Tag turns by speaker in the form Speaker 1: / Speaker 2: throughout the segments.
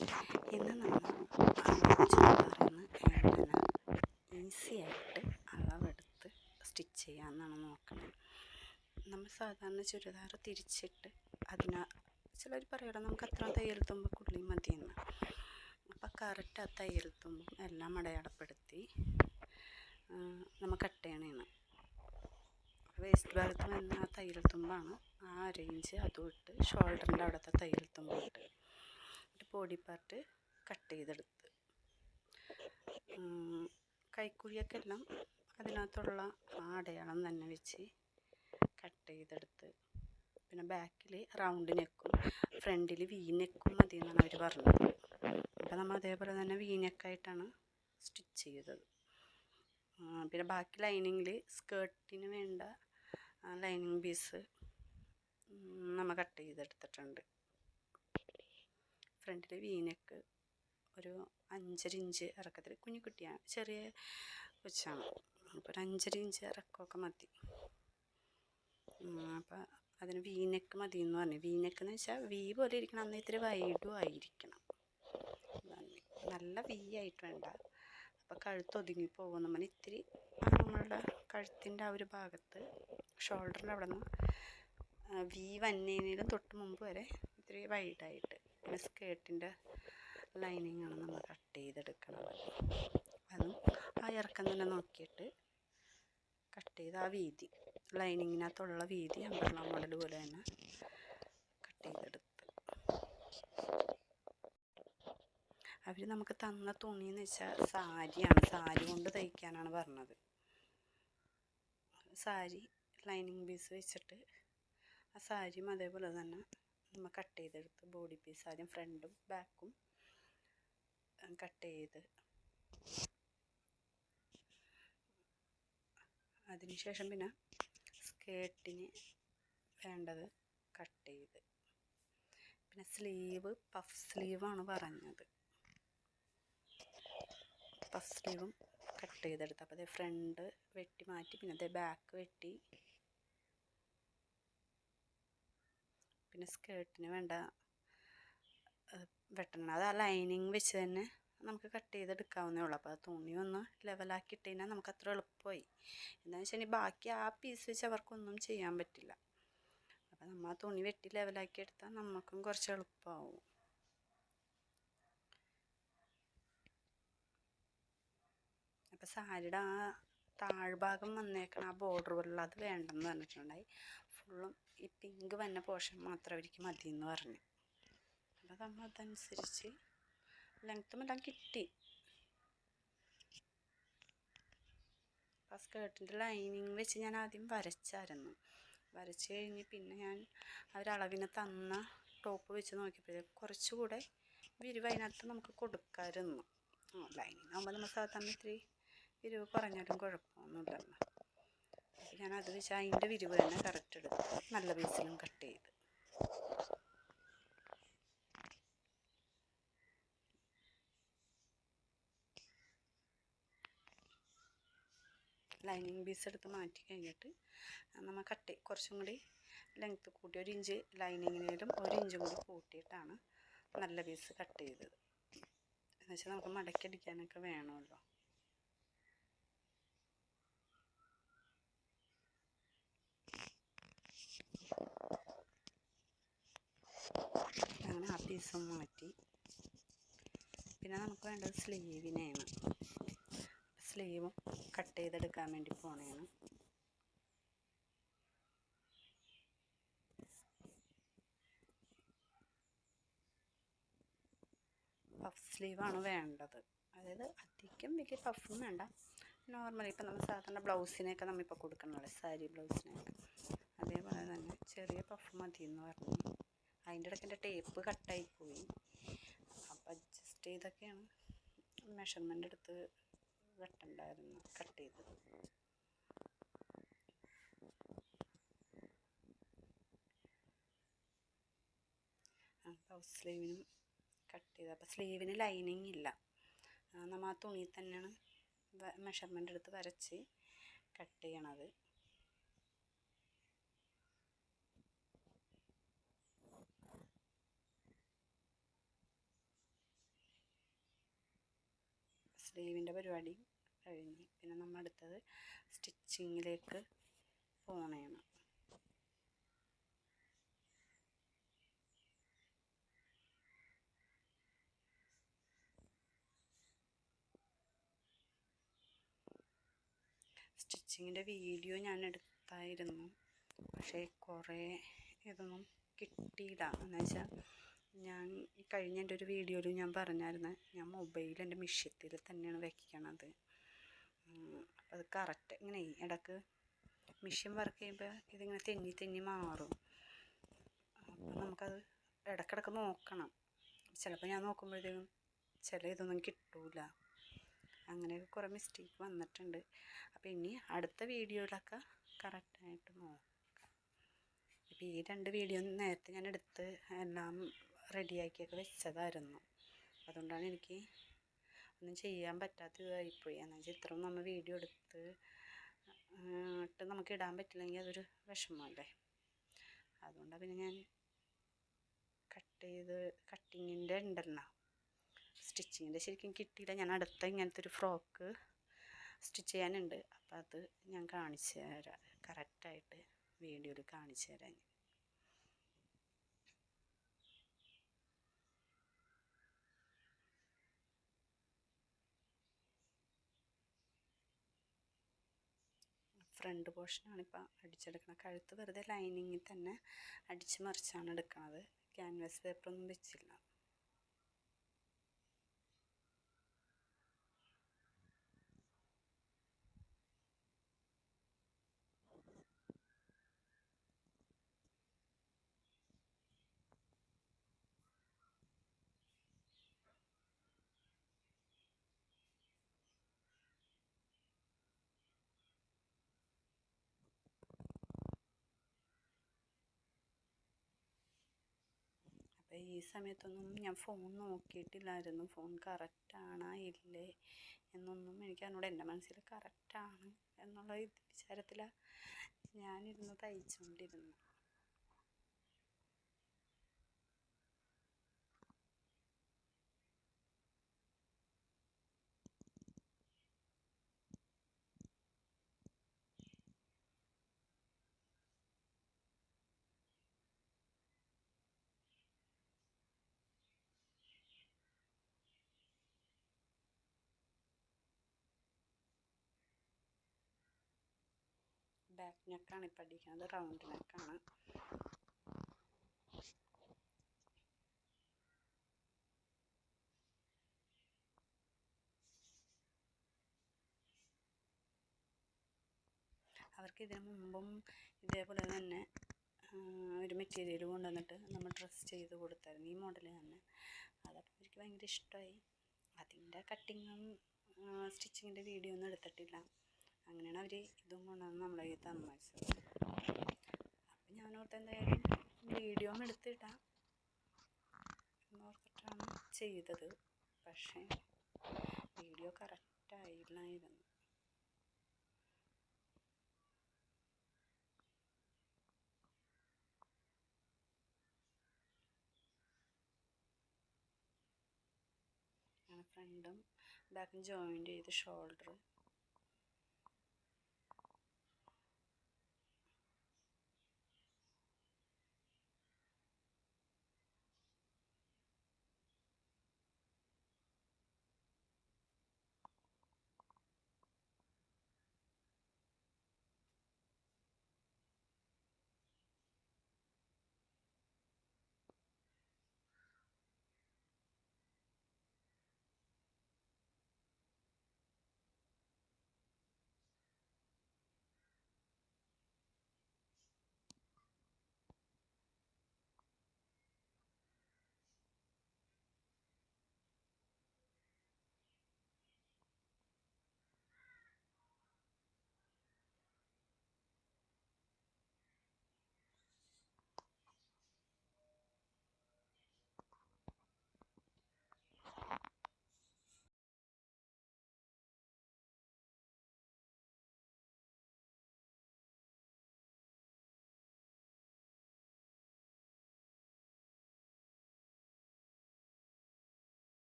Speaker 1: ഇന്ന് നമ്മൾ ചുരിദാറിന്ന് എങ്ങനെ ഈസി ആയിട്ട് അളവെടുത്ത് സ്റ്റിച്ച് ചെയ്യാമെന്നാണ് നോക്കുന്നത്. നമ്മൾ സാധാരണ ചുരിദാർ തിരിച്ചിട്ട് ചിലർ പറയുമല്ലോ നമുക്ക് അത്ര തയ്യൽ തുമ്പക്കുള്ളി മതിയെന്ന്. അപ്പോൾ കറക്റ്റ് ആ തയ്യൽ തുമ്പും എല്ലാം അടയാളപ്പെടുത്തി നമ്മൾ കട്ട് ചെയ്യണേന്ന്. വേസ്റ്റ് ഭാഗത്ത് വന്ന ആ തയ്യൽ തുമ്പാണ് ആ അരയിഞ്ച് അതും ഇട്ട് ഷോൾഡറിൻ്റെ അവിടുത്തെ തയ്യൽ തുമ്പ് ഇട്ട് ബോഡി പാർട്ട് കട്ട് ചെയ്തെടുത്ത് കൈക്കുഴിയൊക്കെ എല്ലാം അതിനകത്തുള്ള ആ അടയാളം തന്നെ വെച്ച് കട്ട് ചെയ്തെടുത്ത് പിന്നെ ബാക്കിൽ റൗണ്ട് നെക്കും ഫ്രണ്ടിൽ വി നെക്കും മതി എന്നാണ് അവർ പറഞ്ഞത്. അപ്പോൾ നമ്മൾ അതേപോലെ തന്നെ വി നെക്കായിട്ടാണ് സ്റ്റിച്ച് ചെയ്തത്. പിന്നെ ബാക്കി ലൈനിങ്ങിൽ സ്കേർട്ടിന് വേണ്ട ലൈനിങ് പീസ് നമ്മൾ കട്ട് ചെയ്തെടുത്തിട്ടുണ്ട്. ഫ്രണ്ടിൽ വി നെക്ക് ഒരു 5.5 ഇഞ്ച് ഇറക്കത്തിൽ കുഞ്ഞു കുട്ടിയാണ്, ചെറിയ കൊച്ചാണ്, അപ്പോൾ ഒരു 5.5 ഇഞ്ച് ഇറക്കമൊക്കെ മതി. അപ്പോൾ അതിന് വി നെക്ക് മതി എന്ന് പറഞ്ഞു. വി നെക്ക് എന്ന് വെച്ചാൽ വി പോലെ ഇരിക്കണം, അന്ന് ഇത്തിരി വൈഡും ആയിരിക്കണം, നല്ല വി ആയിട്ട് വേണ്ട. അപ്പോൾ കഴുത്ത് ഒതുങ്ങി പോകും. നമ്മൾ ഇത്തിരി നമ്മളുടെ കഴുത്തിൻ്റെ ആ ഒരു ഭാഗത്ത് ഷോൾഡറിൻ്റെ അവിടെ നിന്ന് വി വന്നതിനും തൊട്ട് മുമ്പ് വരെ ഇത്തിരി വൈഡായിട്ട്. പിന്നെ സ്കേർട്ടിൻ്റെ ലൈനിങ്ങാണ് നമ്മൾ കട്ട് ചെയ്തെടുക്കുന്നത്. അതും ആ ഇറക്കം തന്നെ നോക്കിയിട്ട് കട്ട് ചെയ്ത് ആ വീതി ലൈനിങ്ങിനകത്തുള്ള വീതി അമ്പർല മോഡൽ പോലെ തന്നെ കട്ട് ചെയ്തെടുത്ത് അവർ നമുക്ക് തന്ന തുണിയെന്ന് വെച്ചാൽ സാരിയാണ്, സാരി കൊണ്ട് തയ്ക്കാനാണ് പറഞ്ഞത്. സാരി ലൈനിങ് പീസ് വെച്ചിട്ട് ആ സാരിയും അതേപോലെ തന്നെ നമ്മൾ കട്ട് ചെയ്തെടുത്ത് ബോഡി പീസ് ആദ്യം ഫ്രണ്ടും ബാക്കും കട്ട് ചെയ്ത് അതിനുശേഷം പിന്നെ സ്കേർട്ടിന് വേണ്ടത് കട്ട് ചെയ്ത് പിന്നെ സ്ലീവ് പഫ് സ്ലീവാണ് പറഞ്ഞത്. പഫ് സ്ലീവും കട്ട് ചെയ്തെടുത്ത് അപ്പോൾ അതേ ഫ്രണ്ട് വെട്ടി മാറ്റി പിന്നെ അതേ ബാക്ക് വെട്ടി പിന്നെ സ്കേർട്ടിന് വേണ്ട വെട്ടണം. അത് ആ ലൈനിങ് വെച്ച് തന്നെ നമുക്ക് കട്ട് ചെയ്തെടുക്കാവുന്നേ ഉള്ളൂ. അപ്പോൾ ആ തുണി ഒന്ന് ലെവലാക്കി ഇട്ട് കഴിഞ്ഞാൽ നമുക്ക് അത്ര എളുപ്പമായി. എന്താണെന്ന് വെച്ചിട്ടുണ്ടെങ്കിൽ ബാക്കി ആ പീസ് വെച്ച് അവർക്കൊന്നും ചെയ്യാൻ പറ്റില്ല. അപ്പോൾ നമ്മൾ ആ തുണി വെട്ടി ലെവലാക്കി എടുത്താൽ നമുക്കും കുറച്ച് എളുപ്പമാവും. അപ്പോൾ സാരിയുടെ ആ താഴ്ഭാഗം വന്നേക്കണം ആ ബോർഡർ പോലുള്ള അത് വേണ്ടെന്ന് പറഞ്ഞിട്ടുണ്ടായി. ഫുള്ളും ഈ പിങ്ക് വന്ന പോർഷൻ മാത്രം അവർക്ക് മതി എന്ന് പറഞ്ഞു. അപ്പോൾ നമ്മൾ അതനുസരിച്ച് ലെങ്ത്തും എല്ലാം കിട്ടി. ആ സ്കേർട്ടിൻ്റെ ലൈനിങ് വെച്ച് ഞാൻ ആദ്യം വരച്ചായിരുന്നു. വരച്ച് കഴിഞ്ഞ് പിന്നെ ഞാൻ അവരളവിന് തന്ന ടോപ്പ് വെച്ച് നോക്കിയപ്പോഴത്തേക്ക് കുറച്ചുകൂടെ വിരിവ് അതിനകത്ത് നമുക്ക് കൊടുക്കാമായിരുന്നു. ലൈനിങ് ആകുമ്പോൾ നമ്മൾ സാധാരണ ഇത്തിരി വിരിവ് കുറഞ്ഞാലും കുഴപ്പമൊന്നുമില്ലല്ലോ. അപ്പോൾ ഞാനത് വെച്ച് അതിൻ്റെ വിരിവ് തന്നെ കറക്റ്റ് എടുത്ത് നല്ല പീസിലും കട്ട് ചെയ്ത് ലൈനിങ് പീസ് എടുത്ത് മാറ്റി കഴിഞ്ഞിട്ട് നമ്മൾ കുറച്ചും കൂടി ലെങ്ത്ത് കൂട്ടി 1 ഇഞ്ച് ലൈനിങ്ങിനും 1 ഇഞ്ചും കൂടി കൂട്ടിയിട്ടാണ് നല്ല പീസ് കട്ട് ചെയ്തത്. എന്നുവെച്ചാൽ നമുക്ക് മടക്കിയടിക്കാനൊക്കെ വേണമല്ലോ. അങ്ങനെ ആ പീസും മാറ്റി. പിന്നെ നമുക്ക് വേണ്ടത് സ്ലീവിനെയാണ്. സ്ലീവും കട്ട് ചെയ്തെടുക്കാൻ വേണ്ടി പോണേണ്. പഫ് സ്ലീവാണ് വേണ്ടത്. അതായത് അധികം വലിയ പഫും വേണ്ട, നോർമലി ഇപ്പം നമ്മൾ സാധാരണ ബ്ലൗസിനെയൊക്കെ നമ്മളിപ്പോൾ കൊടുക്കണമല്ലോ, സാരി ബ്ലൗസിനെയൊക്കെ അതേപോലെ തന്നെ ചെറിയ പഫ് മതി എന്ന് പറഞ്ഞു. അതിൻ്റെ ഇടയ്ക്ക് എൻ്റെ ടേപ്പ് കട്ടായിപ്പോയി. അപ്പോൾ അഡ്ജസ്റ്റ് ചെയ്തൊക്കെയാണ് മെഷർമെൻ്റ് എടുത്ത് വെട്ടണ്ടായിരുന്നു, കട്ട് ചെയ്തത്. പഫ് സ്ലീവിനും കട്ട് ചെയ്ത്. അപ്പോൾ സ്ലീവിന് ലൈനിങ് ഇല്ല, നമ്മൾ ആ തുണിയിൽ തന്നെയാണ് മെഷർമെൻ്റ് എടുത്ത് വരച്ച് കട്ട് ചെയ്യണത്. സ്ലീവിൻ്റെ പരിപാടി കഴിഞ്ഞ്. പിന്നെ നമ്മൾ അടുത്തത് സ്റ്റിച്ചിങ്ങിലേക്ക് പോകണതാണ്. സ്റ്റിച്ചിങ്ങിൻ്റെ വീഡിയോ ഞാൻ എടുത്തായിരുന്നു, പക്ഷേ കുറേ ഇതൊന്നും കിട്ടിയില്ല. എന്നുവെച്ചാൽ ഞാൻ കഴിഞ്ഞ എൻ്റെ ഒരു വീഡിയോയിൽ ഞാൻ പറഞ്ഞായിരുന്നു, ഞാൻ മൊബൈൽ എൻ്റെ മിഷ്യത്തിൽ തന്നെയാണ് വെക്കണത്. അപ്പോൾ അത് കറക്റ്റ് ഇങ്ങനെ ഇടയ്ക്ക് മിഷ്യൻ വർക്ക് ചെയ്യുമ്പോൾ ഇതിങ്ങനെ തെന്നി തെന്നി മാറും. അപ്പോൾ നമുക്കത് ഇടയ്ക്കിടയ്ക്ക് നോക്കണം. ചിലപ്പോൾ ഞാൻ നോക്കുമ്പോഴത്തേക്കും ചില ഇതൊന്നും കിട്ടൂല. അങ്ങനെയൊക്കെ കുറേ മിസ്റ്റേക്ക് വന്നിട്ടുണ്ട്. അപ്പോൾ ഇനി അടുത്ത വീഡിയോയിലൊക്കെ കറക്റ്റായിട്ട് നോക്കാം. ഇപ്പോൾ ഈ 2 വീഡിയോ നേരത്തെ ഞാൻ എടുത്ത് എല്ലാം റെഡിയാക്കിയൊക്കെ വെച്ചതായിരുന്നു. അതുകൊണ്ടാണ് എനിക്ക് ഒന്നും ചെയ്യാൻ പറ്റാത്തതായിപ്പോയി. എന്നുവെച്ചാൽ ഇത്രയും നമ്മൾ വീഡിയോ എടുത്ത് നമുക്ക് ഇടാൻ പറ്റില്ലെങ്കിൽ അതൊരു വിഷമമല്ലേ. അതുകൊണ്ടാണ് പിന്നെ ഞാൻ കട്ടിങ്ങിൻ്റെ ഉണ്ടല്ലോ, സ്റ്റിച്ചിങ്ങിൻ്റെ ശരിക്കും കിട്ടിയില്ല. ഞാൻ അടുത്ത ഇങ്ങനത്തെ ഒരു ഫ്രോക്ക് സ്റ്റിച്ച് ചെയ്യാനുണ്ട്. അപ്പോൾ അത് ഞാൻ കാണിച്ചു തരാം, കറക്റ്റായിട്ട് വീഡിയോയിൽ കാണിച്ചു തരാം. ഫ്രണ്ട് പോർഷനാണ് ഇപ്പോൾ അടിച്ചെടുക്കുന്നത്. കഴുത്ത് വെറുതെ ലൈനിങ്ങിൽ തന്നെ അടിച്ച് മറിച്ചാണ് എടുക്കുന്നത്. ക്യാൻവാസ് പേപ്പറൊന്നും വെച്ചില്ല. അപ്പോൾ ഈ സമയത്തൊന്നും ഞാൻ ഫോൺ നോക്കിയിട്ടില്ലായിരുന്നു. ഫോൺ കറക്റ്റാണോ ഇല്ലേ എന്നൊന്നും എനിക്കറിഞ്ഞൂട. എൻ്റെ മനസ്സിൽ കറക്റ്റാണ് എന്നുള്ള വിചാരത്തിലാണ് ഞാനിരുന്ന് തയ്ച്ചുകൊണ്ടിരുന്നു. ബാക്ക് നെക്കാണ് ഇപ്പോൾ അടിക്കുന്നത്, റൗണ്ട് നെക്കാണ്. അവർക്ക് ഇതിന് മുമ്പും ഇതേപോലെ തന്നെ ഒരു മെറ്റീരിയൽ കൊണ്ടുവന്നിട്ട് നമ്മൾ ഡ്രസ്സ് ചെയ്ത് കൊടുത്തായിരുന്നു, ഈ മോഡൽ തന്നെ. അതപ്പോൾ അവർക്ക് ഭയങ്കര ഇഷ്ടമായി. അതിൻ്റെ കട്ടിങ്ങും സ്റ്റിച്ചിങ്ങിൻ്റെ വീഡിയോ ഒന്നും എടുത്തിട്ടില്ല. അങ്ങനെയാണ് അവർ ഇതും കൊണ്ടുവന്ന് നമ്മളെ ഈ തന്നയച്ചത്. അപ്പം ഞാനോർത്ത് എന്തായാലും വീഡിയോ എടുത്തിട്ടാം എന്നോർത്തിട്ടാണ് ചെയ്തത്. പക്ഷേ വീഡിയോ കറക്റ്റായില്ലായിരുന്നു. ഫ്രണ്ടും ബാക്കും ജോയിൻ്റ് ചെയ്ത് ഷോൾഡർ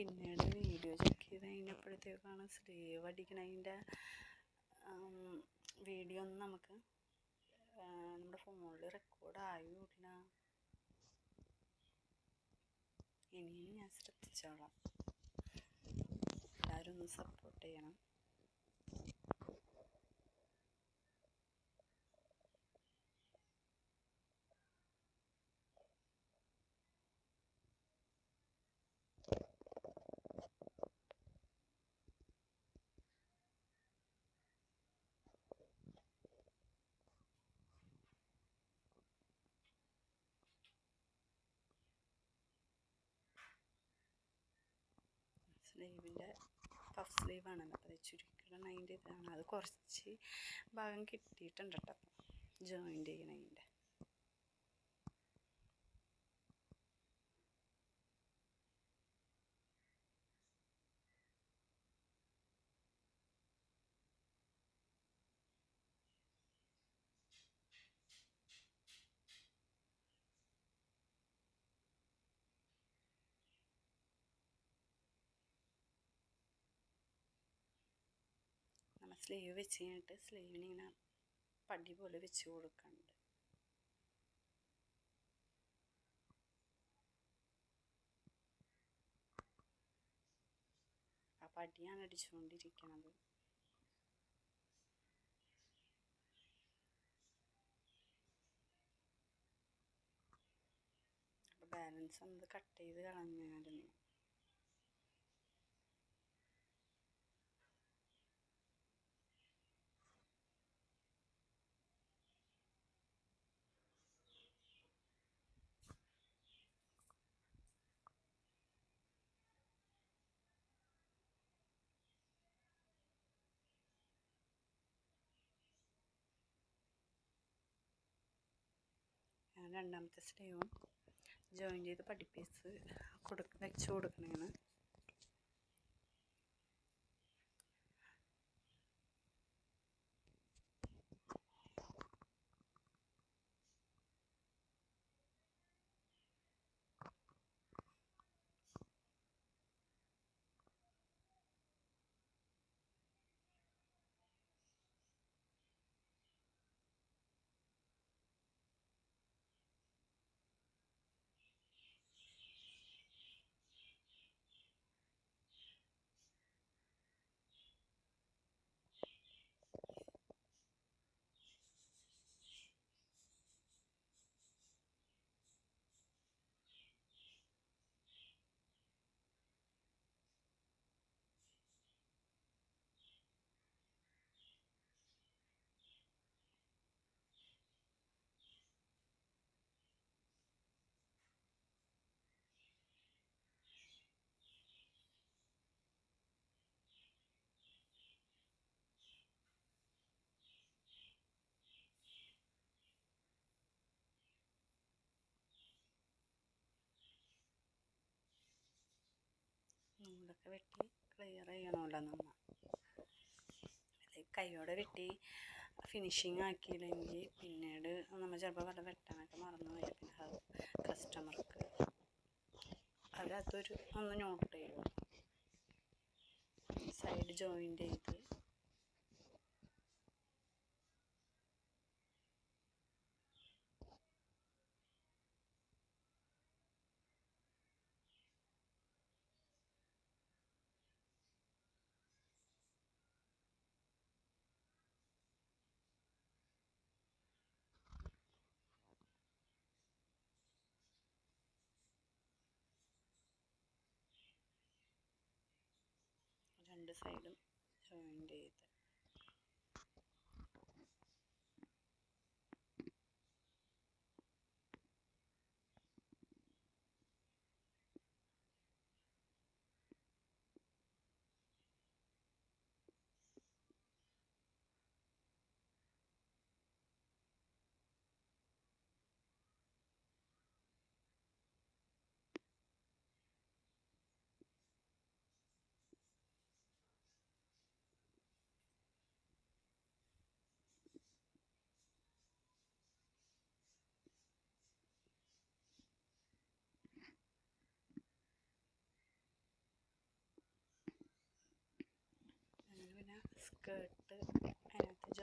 Speaker 1: പിന്നീട് വീഡിയോ ചെക്ക് ചെയ്ത് കഴിഞ്ഞപ്പോഴത്തേക്കാണ് സ്ലീവ് അടിക്കണതിൻ്റെ വീഡിയോ ഒന്നും നമുക്ക് നമ്മുടെ ഫോണിൽ റെക്കോർഡായില്ല. ഇനിയും ഞാൻ ശ്രദ്ധിച്ചോളാം. എല്ലാവരും ഒന്ന് സപ്പോർട്ട് ചെയ്യണം. സ്ലീവിൻ്റെ പഫ് സ്ലീവാണല്ലോ, അപ്പോൾ അത് ചുരുക്കണം. അതിൻ്റെ ഇതാണ്, അത് കുറച്ച് ഭാഗം കിട്ടിയിട്ടുണ്ട് കേട്ടോ ജോയിൻ്റ് ചെയ്യണതിൻ്റെ. നമ്മൾ സ്ലീവ് വെച്ച് കഴിഞ്ഞിട്ട് സ്ലീവിന് ഇങ്ങനെ പടി പോലെ വെച്ച് കൊടുക്കുന്നുണ്ട്. ആ പടിയാണ് അടിച്ചുകൊണ്ടിരിക്കുന്നത്. അപ്പോൾ ബാലൻസ് ഒന്ന് കട്ട് ചെയ്ത് കളഞ്ഞായിരുന്നു. രണ്ടാമത്തെ സ്ലീവും ജോയിൻ ചെയ്ത് പടി പീസ് വെച്ച് കൊടുക്കണേണ്. നൂലൊക്കെ വെട്ടി ക്ലിയർ ചെയ്യണമല്ലോ നമ്മൾ. കൈയോടെ വെട്ടി ഫിനിഷിങ് ആക്കിയില്ലെങ്കിൽ പിന്നീട് നമ്മൾ ചിലപ്പോൾ വല്ല വെട്ടാനൊക്കെ മറന്നു വരും. പിന്നെ കസ്റ്റമർക്ക് അവരതൊരു ഒന്ന് നോട്ട് ചെയ്യും. സൈഡ് ജോയിൻ്റ് ചെയ്ത് രണ്ട് സൈഡും ജോയിൻ്റ് ചെയ്ത്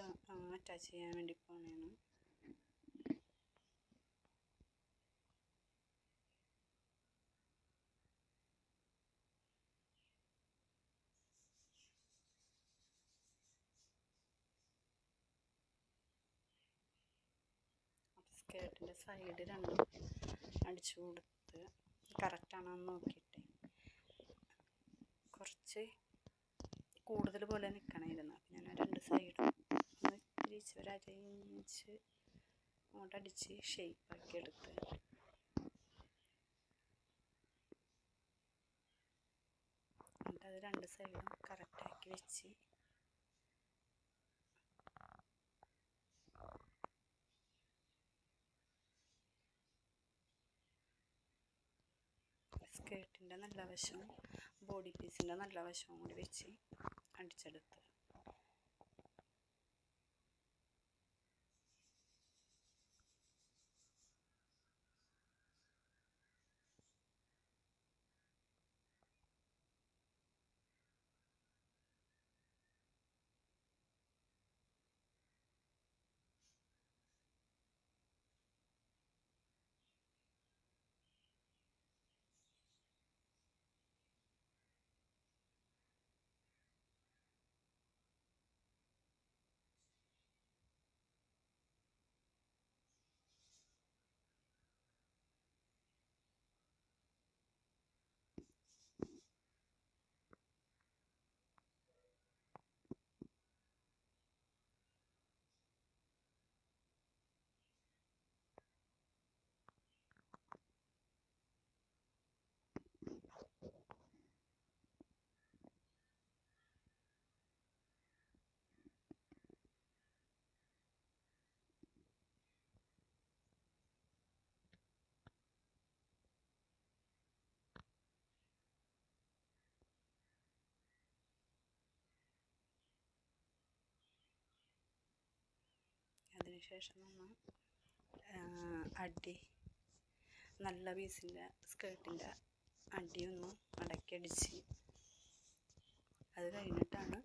Speaker 1: അറ്റാച്ച് ചെയ്യാൻ വേണ്ടി പോണേണ്. സ്കേർട്ടിൻ്റെ സൈഡ് രണ്ടും അടിച്ചു കൊടുത്ത് കറക്റ്റാണോ എന്ന് നോക്കിയിട്ട്, കുറച്ച് കൂടുതൽ പോലെ നിൽക്കണമായിരുന്നു. അപ്പം ഞാൻ രണ്ട് സൈഡും തിരിച്ച് ഒരു അര ഇഞ്ച് അങ്ങോട്ട് അടിച്ച് ഷേപ്പാക്കി എടുത്ത് എന്നിട്ട് അത് രണ്ട് സൈഡും കറക്റ്റാക്കി വെച്ച് സ്കേർട്ടിൻ്റെ നല്ല വശവും ബോഡി പീസിൻ്റെ നല്ല വശവും കൂടി വെച്ച് അടിച്ചെടുത്ത് അതിനുശേഷം നമ്മൾ അടി നല്ല പീസിൻ്റെ സ്കേർട്ടിൻ്റെ അടിയൊന്ന് മടക്കിയടിച്ച് അത് കഴിഞ്ഞിട്ടാണ്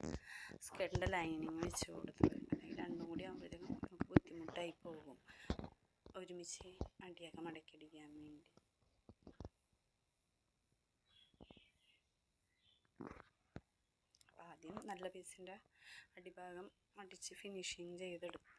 Speaker 1: സ്കേർട്ടിൻ്റെ ലൈനിങ് വെച്ച് കൊടുത്തത്. അല്ലെങ്കിൽ രണ്ടും കൂടി ആകുമ്പോഴത്തേക്കും നമുക്ക് ബുദ്ധിമുട്ടായി പോകും ഒരുമിച്ച് അടിയൊക്കെ മടക്കിയടിക്കാൻ വേണ്ടി. അപ്പോൾ ആദ്യം നല്ല പീസിൻ്റെ അടിഭാഗം അടിച്ച് ഫിനിഷിങ് ചെയ്തെടുത്ത്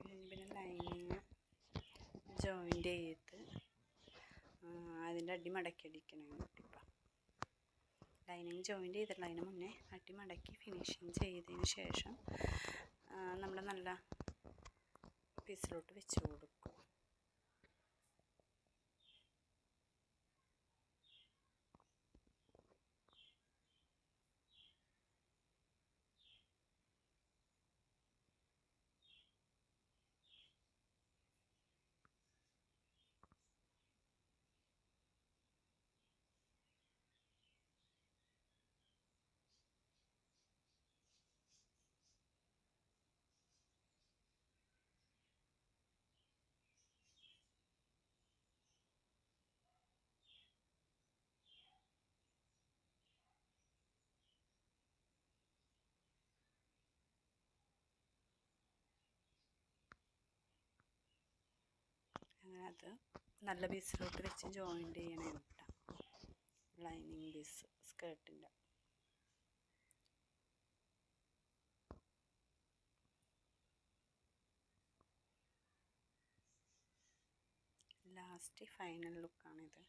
Speaker 1: പിന്നെ ലൈനിങ് ജോയിൻ്റ് ചെയ്ത് അതിൻ്റെ അടി മടക്കി അടിക്കണം. ഇപ്പം ലൈനിങ് ജോയിൻ്റ് ചെയ്തിട്ടുള്ള അതിന് മുന്നേ അടി മടക്കി ഫിനിഷിങ് ചെയ്തതിന് ശേഷം നമ്മൾ നല്ല പീസിലോട്ട് വെച്ച് കൊടുക്കും. അങ്ങനെ അത് നല്ല പീസിലോട്ട് വെച്ച് ജോയിൻ്റ് ചെയ്യണം കേട്ടോ. ലൈനിങ് പീസ് സ്കേർട്ടിൻ്റെ ലാസ്റ്റ് ഫൈനൽ ലുക്കാണിത്.